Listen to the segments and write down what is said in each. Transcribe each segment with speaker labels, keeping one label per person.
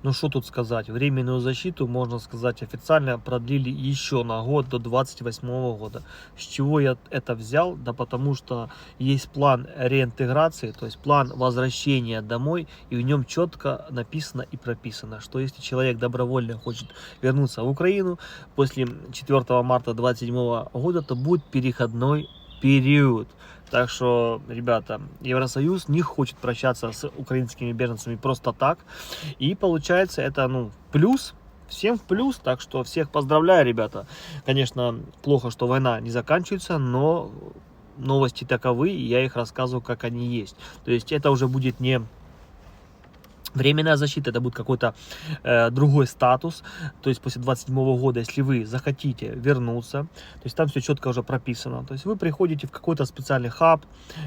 Speaker 1: Ну что тут сказать, временную защиту, можно сказать, официально продлили еще на год, до 28 года. С чего я это взял? Да потому что есть план реинтеграции, то есть план возвращения домой, и в нем четко написано и прописано, что если человек добровольно хочет вернуться в Украину после 4 марта 27 года, то будет переходной период. Так что, ребята, Евросоюз не хочет прощаться с украинскими беженцами просто так. И получается, это, ну, плюс, всем в плюс. Так что всех поздравляю, ребята. Конечно, плохо, что война не заканчивается, но новости таковы, и я их рассказываю, как они есть. То есть это уже будет не временная защита, это будет какой-то другой статус. То есть после 27 года, если вы захотите вернуться, то есть там все четко уже прописано. То есть вы приходите в какой-то специальный хаб,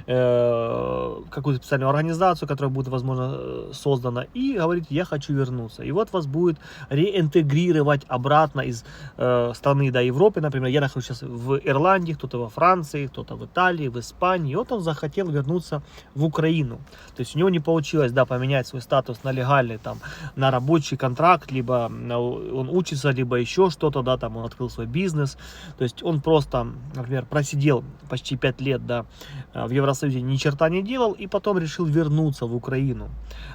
Speaker 1: какую-то специальную организацию, которая будет, возможно, создана, и говорите: я хочу вернуться. И вот вас будет реинтегрировать обратно из страны до Европы. Например, я нахожусь сейчас в Ирландии, кто-то во Франции, кто-то в Италии, в Испании. И вот он захотел вернуться в Украину. То есть у него не получилось, да, поменять свой статус на легальный, там, на рабочий контракт, либо он учится, либо еще что-то, да, там он открыл свой бизнес. То есть он просто, например, просидел почти 5 лет, да, в Евросоюзе, ни черта не делал, и потом решил вернуться в Украину.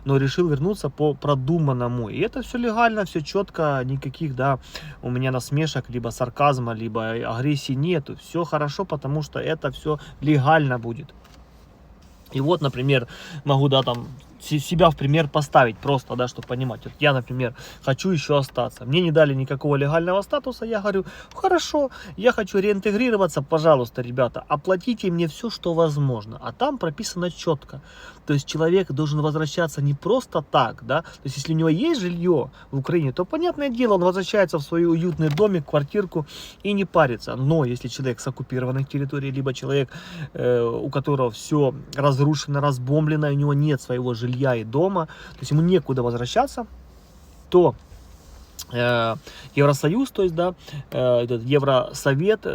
Speaker 1: Но решил вернуться по продуманному. И это все легально, все четко, никаких, да, у меня насмешек, либо сарказма, либо агрессии нету. Все хорошо, потому что это все легально будет. И вот, например, могу, да, там, себя в пример поставить просто, да, чтобы понимать. Вот я, например, хочу еще остаться. Мне не дали никакого легального статуса. Я говорю: хорошо, я хочу реинтегрироваться, пожалуйста, ребята, оплатите мне все, что возможно. А там прописано четко. То есть человек должен возвращаться не просто так, да. То есть если у него есть жилье в Украине, то, понятное дело, он возвращается в свой уютный домик, квартирку и не парится. Но если человек с оккупированных территорий, либо человек, у которого все разрушено, разбомблено, у него нет своего жилья и дома, то есть ему некуда возвращаться, то Евросоюз, то есть, да, этот Евросовет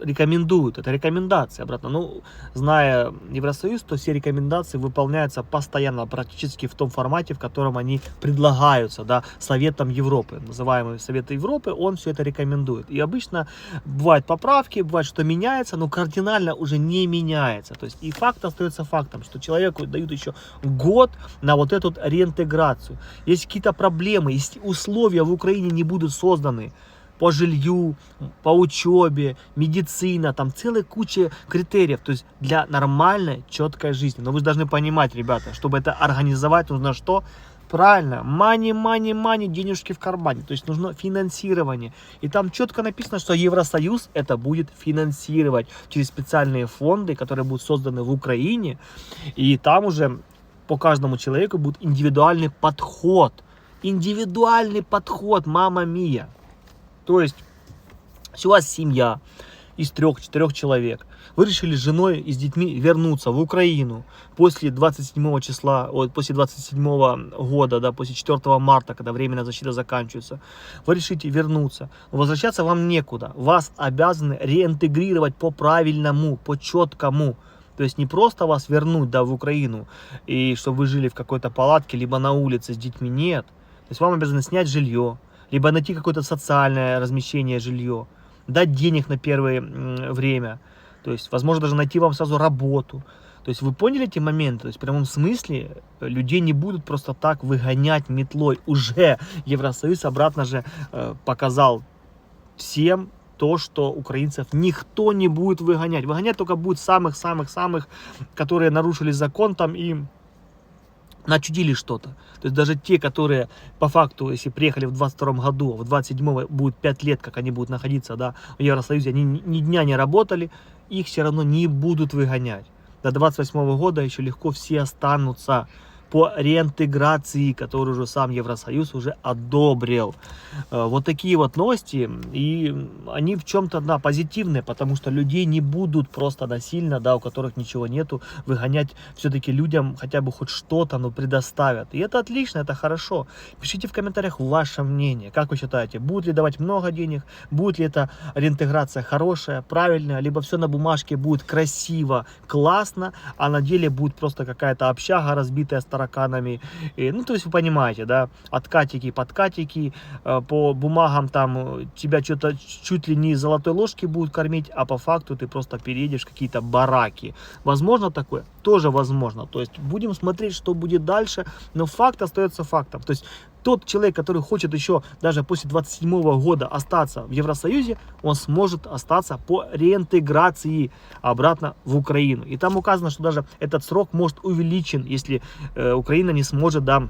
Speaker 1: рекомендуют, это рекомендации обратно. Ну, зная Евросоюз, то все рекомендации выполняются постоянно, практически в том формате, в котором они предлагаются, да, Советом Европы, называемый Совет Европы, он все это рекомендует. И обычно бывают поправки, бывает, что меняется, но кардинально уже не меняется. То есть и факт остается фактом, что человеку дают еще год на вот эту реинтеграцию. Если какие-то проблемы, если условия в Украине не будут созданы по жилью, по учебе, медицина, там целая куча критериев, то есть для нормальной, четкой жизни. Но вы должны понимать, ребята, чтобы это организовать, нужно что? Правильно, money, денежки в кармане, то есть нужно финансирование. И там четко написано, что Евросоюз это будет финансировать через специальные фонды, которые будут созданы в Украине. И там уже по каждому человеку будет индивидуальный подход. Индивидуальный подход, мама мия. То есть, если у вас семья из 3-4 человек, вы решили с женой и с детьми вернуться в Украину после 27 числа, после 27 года, да, после 4 марта, когда временная защита заканчивается, вы решите вернуться. Но возвращаться вам некуда. Вас обязаны реинтегрировать по правильному, по четкому. То есть не просто вас вернуть, да, в Украину, и чтобы вы жили в какой-то палатке, либо на улице с детьми, нет. То есть вам обязаны снять жилье, либо найти какое-то социальное размещение, жилье, дать денег на первое время, то есть, возможно, даже найти вам сразу работу. То есть вы поняли эти моменты? То есть в прямом смысле людей не будут просто так выгонять метлой. Уже Евросоюз обратно же показал всем то, что украинцев никто не будет выгонять. Выгонять только будет самых-самых-самых, которые нарушили закон там и начудили что-то. То есть даже те, которые по факту, если приехали в 22 году, в 27 будет 5 лет, как они будут находиться, да, в Евросоюзе, они ни дня не работали, их все равно не будут выгонять. До 28 года еще легко все останутся по реинтеграции, которую уже сам Евросоюз уже одобрил. Вот такие вот новости, и они в чем-то, да, позитивные, потому что людей не будут просто насильно, да, у которых ничего нету, выгонять. Все-таки людям хотя бы хоть что-то, но предоставят. И это отлично, это хорошо. Пишите в комментариях ваше мнение. Как вы считаете, будут ли давать много денег, будет ли эта реинтеграция хорошая, правильная, либо все на бумажке будет красиво, классно, а на деле будет просто какая-то общага разбитая, тараканами. И, ну, то есть вы понимаете, да, откатики, подкатики, по бумагам там тебя что-то чуть ли не золотой ложки будут кормить, а по факту ты просто переедешь в какие-то бараки. Возможно такое? Тоже возможно. То есть будем смотреть, что будет дальше, но факт остается фактом. То есть тот человек, который хочет еще даже после 27 года остаться в Евросоюзе, он сможет остаться по реинтеграции обратно в Украину. И там указано, что даже этот срок может увеличен, если Украина не сможет, да,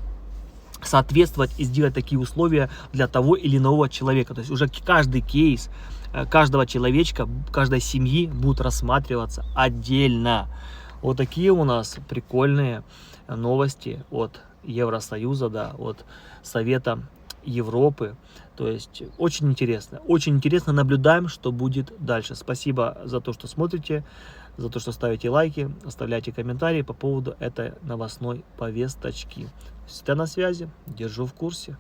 Speaker 1: соответствовать и сделать такие условия для того или иного человека. То есть уже каждый кейс каждого человечка, каждой семьи будет рассматриваться отдельно. Вот такие у нас прикольные новости от Евросоюза, да, от Совета Европы. То есть очень интересно наблюдаем, что будет дальше. Спасибо за то, что смотрите, за то, что ставите лайки, оставляйте комментарии по поводу этой новостной повесточки. Всегда на связи, держу в курсе.